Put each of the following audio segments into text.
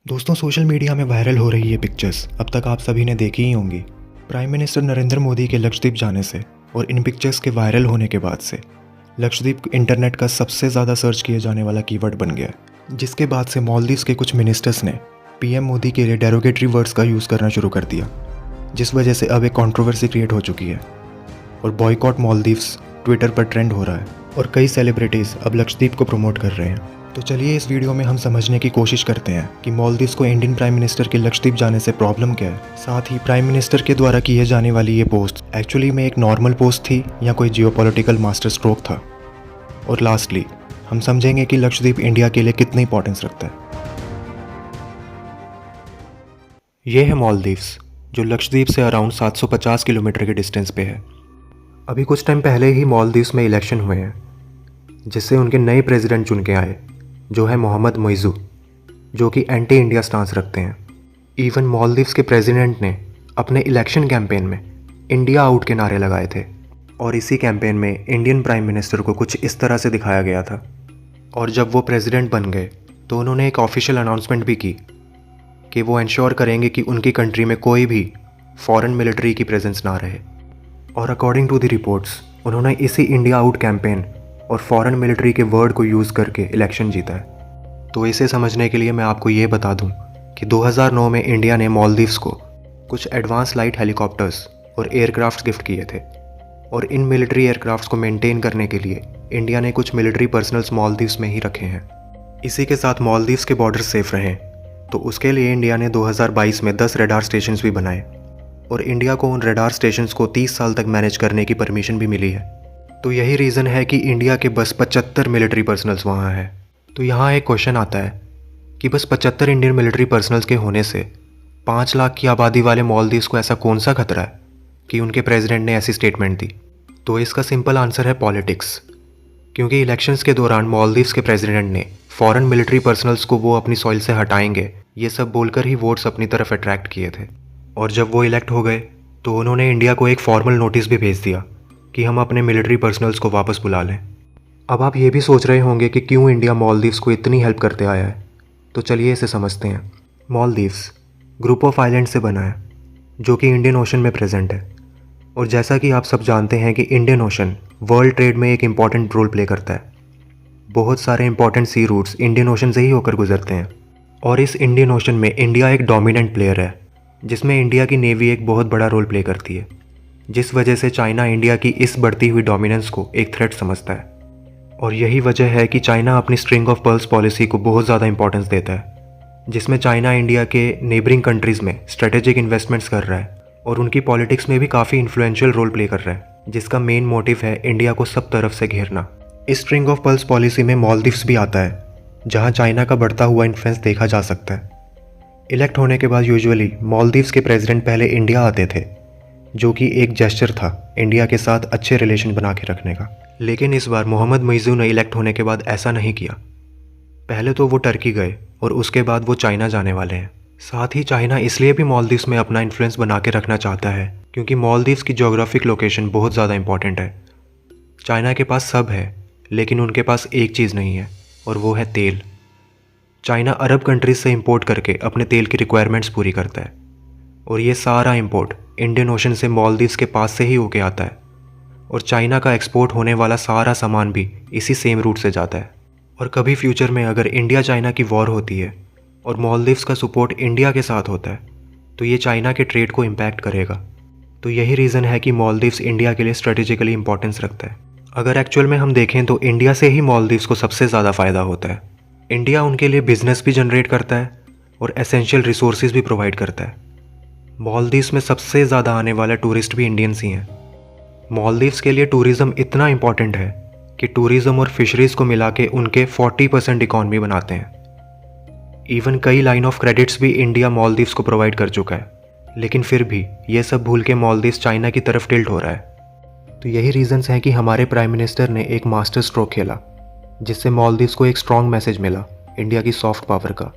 दोस्तों, social media में viral हो रही ये पिक्चर्स अब तक आप सभी ने देखी ही होंगी। प्राइम मिनिस्टर नरेंद्र मोदी के लक्षद्वीप जाने से और इन पिक्चर्स के वायरल होने के बाद से लक्षद्वीप इंटरनेट का सबसे ज़्यादा सर्च किए जाने वाला कीवर्ड बन गया है, जिसके बाद से मालदीव्स के कुछ मिनिस्टर्स ने पीएम मोदी के लिए डेरोगेटरी वर्ड्स का यूज़ करना शुरू कर दिया, जिस वजह से अब एक कंट्रोवर्सी क्रिएट हो चुकी है और बॉयकॉट मालदीव्स ट्विटर पर ट्रेंड हो रहा है और कई सेलिब्रिटीज़ अब लक्षद्वीप को प्रमोट कर रहे हैं। तो चलिए इस वीडियो में हम समझने की कोशिश करते हैं कि मालदीव्स को इंडियन प्राइम मिनिस्टर के लक्षद्वीप जाने से प्रॉब्लम क्या है। साथ ही प्राइम मिनिस्टर के द्वारा किए जाने वाली ये पोस्ट एक्चुअली में एक नॉर्मल पोस्ट थी या कोई जियोपॉलिटिकल मास्टर स्ट्रोक था। और लास्टली हम समझेंगे कि लक्षद्वीप इंडिया के लिए कितनी इंपॉर्टेंस रखता है। ये है मालदीव्स, जो लक्षद्वीप से अराउंड 750 किलोमीटर के डिस्टेंस पे है। अभी कुछ टाइम पहले ही मालदीव्स में इलेक्शन हुए हैं, जिससे उनके नए प्रेसिडेंट चुन के आए, जो है मोहम्मद मुइज़्ज़ू, जो कि एंटी इंडिया स्टांस रखते हैं। इवन मालदीव्स के प्रेसिडेंट ने अपने इलेक्शन कैंपेन में इंडिया आउट के नारे लगाए थे और इसी कैंपेन में इंडियन प्राइम मिनिस्टर को कुछ इस तरह से दिखाया गया था। और जब वो प्रेसिडेंट बन गए तो उन्होंने एक ऑफिशियल अनाउंसमेंट भी की कि वो इंश्योर करेंगे कि उनकी कंट्री में कोई भी फॉरेन मिलिट्री की प्रेजेंस ना रहे। और अकॉर्डिंग टू द रिपोर्ट्स उन्होंने इसी इंडिया आउट कैंपेन और फॉरेन मिलिट्री के वर्ड को यूज़ करके इलेक्शन जीता है। तो इसे समझने के लिए मैं आपको ये बता दूं कि 2009 में इंडिया ने मालदीव्स को कुछ एडवांस लाइट हेलीकॉप्टर्स और एयरक्राफ्ट गिफ्ट किए थे और इन मिलिट्री एयरक्राफ्ट्स को मेंटेन करने के लिए इंडिया ने कुछ मिलिट्री पर्सनल्स मालदीव्स में ही रखे हैं। इसी के साथ मालदीव्स के बॉर्डर सेफ रहें तो उसके लिए इंडिया ने 2022 में 10 रडार स्टेशंस भी बनाए और इंडिया को उन रडार स्टेशंस को 30 साल तक मैनेज करने की परमिशन भी मिली है। तो यही रीज़न है कि इंडिया के बस 75 मिलिट्री पर्सनल्स वहाँ हैं। तो यहाँ एक क्वेश्चन आता है कि बस 75 इंडियन मिलिट्री पर्सनल्स के होने से 5 लाख की आबादी वाले मालदीव्स को ऐसा कौन सा खतरा है कि उनके प्रेसिडेंट ने ऐसी स्टेटमेंट दी। तो इसका सिंपल आंसर है पॉलिटिक्स, क्योंकि इलेक्शंस के दौरान मालदीव्स के प्रेसिडेंट ने फॉरेन मिलिट्री पर्सनल्स को वो अपनी सॉइल से हटाएंगे, ये सब बोलकर ही वोट्स अपनी तरफ अट्रैक्ट किए थे। और जब वो इलेक्ट हो गए तो उन्होंने इंडिया को एक फॉर्मल नोटिस भी भेज दिया कि हम अपने मिलिट्री पर्सनल्स को वापस बुला लें। अब आप ये भी सोच रहे होंगे कि क्यों इंडिया मालदीव्स को इतनी हेल्प करते आया है, तो चलिए इसे समझते हैं। मालदीव्स ग्रुप ऑफ आइलैंड से बना है जो कि इंडियन ओशन में प्रेजेंट है। और जैसा कि आप सब जानते हैं कि इंडियन ओशन वर्ल्ड ट्रेड में एक इम्पॉर्टेंट रोल प्ले करता है। बहुत सारे important sea routes Indian ocean से ही होकर गुजरते हैं और इस इंडियन ओशन में इंडिया एक डोमिनेंट प्लेयर है, जिसमें इंडिया की नेवी एक बहुत बड़ा रोल प्ले करती है, जिस वजह से चाइना इंडिया की इस बढ़ती हुई डोमिनेंस को एक थ्रेट समझता है। और यही वजह है कि चाइना अपनी स्ट्रिंग ऑफ पर्ल्स पॉलिसी को बहुत ज़्यादा इंपॉर्टेंस देता है, जिसमें चाइना इंडिया के नेबरिंग कंट्रीज़ में स्ट्रेटेजिक इन्वेस्टमेंट्स कर रहा है और उनकी पॉलिटिक्स में भी काफ़ी इन्फ्लुएंशियल रोल प्ले कर रहा है, जिसका मेन मोटिव है इंडिया को सब तरफ से घेरना। इस स्ट्रिंग ऑफ पर्ल्स पॉलिसी में मालदीव्स भी आता है, जहाँ चाइना का बढ़ता हुआ इन्फ्लुएंस देखा जा सकता है। इलेक्ट होने के बाद यूजुअली मालदीव्स के प्रेसिडेंट पहले इंडिया आते थे, जो कि एक जेस्चर था इंडिया के साथ अच्छे रिलेशन बना के रखने का। लेकिन इस बार मोहम्मद मुइज़्ज़ू ने इलेक्ट होने के बाद ऐसा नहीं किया। पहले तो वो टर्की गए और उसके बाद वो चाइना जाने वाले हैं। साथ ही चाइना इसलिए भी मालदीव्स में अपना इन्फ्लुएंस बना के रखना चाहता है क्योंकि मालदीव्स की ज्योग्राफिक लोकेशन बहुत ज़्यादा इंपॉर्टेंट है। चाइना के पास सब है, लेकिन उनके पास एक चीज़ नहीं है और वो है तेल। चाइना अरब कंट्रीज से इंपोर्ट करके अपने तेल की रिक्वायरमेंट्स पूरी करता है और ये सारा इंपोर्ट इंडियन ओशन से मालदीव्स के पास से ही होके आता है और चाइना का एक्सपोर्ट होने वाला सारा सामान भी इसी सेम रूट से जाता है। और कभी फ्यूचर में अगर इंडिया चाइना की वॉर होती है और मालदीव्स का सपोर्ट इंडिया के साथ होता है तो ये चाइना के ट्रेड को इम्पैक्ट करेगा। तो यही रीज़न है कि मालदीव्स इंडिया के लिए स्ट्रेटेजिकली इंपॉर्टेंस रखता है। अगर एक्चुअल में हम देखें तो इंडिया से ही मालदीव्स को सबसे ज़्यादा फ़ायदा होता है। इंडिया उनके लिए बिजनेस भी जनरेट करता है और एसेंशियल रिसोर्सेज भी प्रोवाइड करता है। मालदीव्स में सबसे ज़्यादा आने वाले टूरिस्ट भी इंडियंस ही हैं। मालदीव्स के लिए टूरिज़्म इतना इंपॉर्टेंट है कि टूरिज़्म और फिशरीज़ को मिला के उनके 40% इकॉनमी बनाते हैं। इवन कई लाइन ऑफ क्रेडिट्स भी इंडिया मालदीव्स को प्रोवाइड कर चुका है, लेकिन फिर भी ये सब भूल के मालदीव्स चाइना की तरफ टिल्ट हो रहा है। तो यही रीज़न्स हैं कि हमारे प्राइम मिनिस्टर ने एक मास्टर स्ट्रोक खेला, जिससे मालदीव्स को एक स्ट्रॉन्ग मैसेज मिला इंडिया की सॉफ्ट पावर का।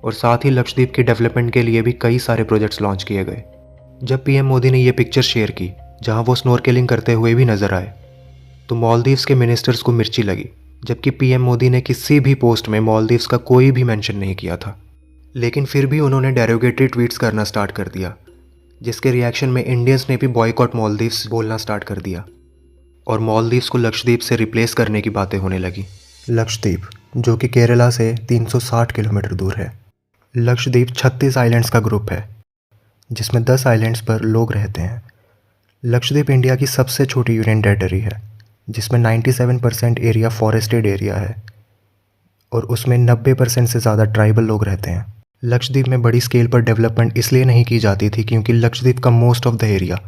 और साथ ही लक्षद्वीप की डेवलपमेंट के लिए भी कई सारे प्रोजेक्ट्स लॉन्च किए गए। जब पीएम मोदी ने ये पिक्चर शेयर की जहां वो स्नॉर्केलिंग करते हुए भी नजर आए, तो मालदीव्स के मिनिस्टर्स को मिर्ची लगी, जबकि पीएम मोदी ने किसी भी पोस्ट में मालदीव्स का कोई भी मेंशन नहीं किया था। लेकिन फिर भी उन्होंने डेरोगेटरी ट्वीट्स करना स्टार्ट कर दिया, जिसके रिएक्शन में इंडियंस ने भी बॉयकॉट मालदीव्स बोलना स्टार्ट कर दिया और मालदीव्स को लक्षद्वीप से रिप्लेस करने की बातें होने लगी। लक्षद्वीप, जो कि केरला से 360 किलोमीटर दूर है। लक्षद्वीप 36 आइलैंड्स का ग्रुप है, जिसमें 10 आइलैंड्स पर लोग रहते हैं। लक्षद्वीप इंडिया की सबसे छोटी यूनियन टेरिटरी है, जिसमें 97% एरिया फॉरेस्टेड एरिया है और उसमें 90% से ज़्यादा ट्राइबल लोग रहते हैं। लक्षद्वीप में बड़ी स्केल पर डेवलपमेंट इसलिए नहीं की जाती थी क्योंकि लक्षद्वीप का most of the area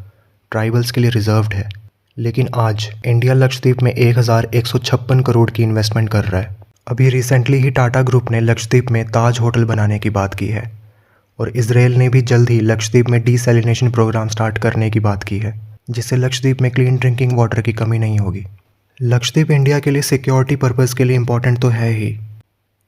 tribals के लिए रिजर्व्ड है। लेकिन आज इंडिया लक्षद्वीप में 1156 करोड़ की इन्वेस्टमेंट कर रहा है। अभी रिसेंटली ही टाटा ग्रुप ने लक्षद्वीप में ताज होटल बनाने की बात की है और इजराइल ने भी जल्द ही लक्षद्वीप में डीसैलिनेशन प्रोग्राम स्टार्ट करने की बात की है, जिससे लक्षद्वीप में क्लीन ड्रिंकिंग वाटर की कमी नहीं होगी। लक्षद्वीप इंडिया के लिए सिक्योरिटी पर्पज़ के लिए इम्पॉर्टेंट तो है ही,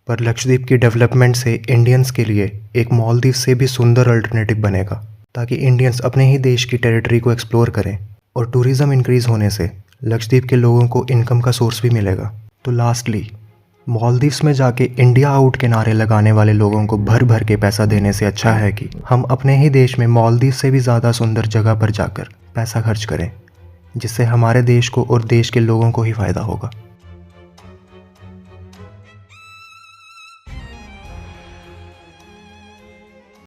पर लक्षद्वीप की डेवलपमेंट से इंडियंस के लिए एक मालदीव से भी सुंदर अल्टरनेटिव बनेगा, ताकि इंडियंस अपने ही देश की टेरिटरी को एक्सप्लोर करें और टूरिज़्म इंक्रीज़ होने से लक्षद्वीप के लोगों को इनकम का सोर्स भी मिलेगा। तो लास्टली, मालदीव्स में जाके इंडिया आउट के नारे लगाने वाले लोगों को भर भर के पैसा देने से अच्छा है कि हम अपने ही देश में मालदीव से भी ज़्यादा सुंदर जगह पर जाकर पैसा खर्च करें, जिससे हमारे देश को और देश के लोगों को ही फ़ायदा होगा।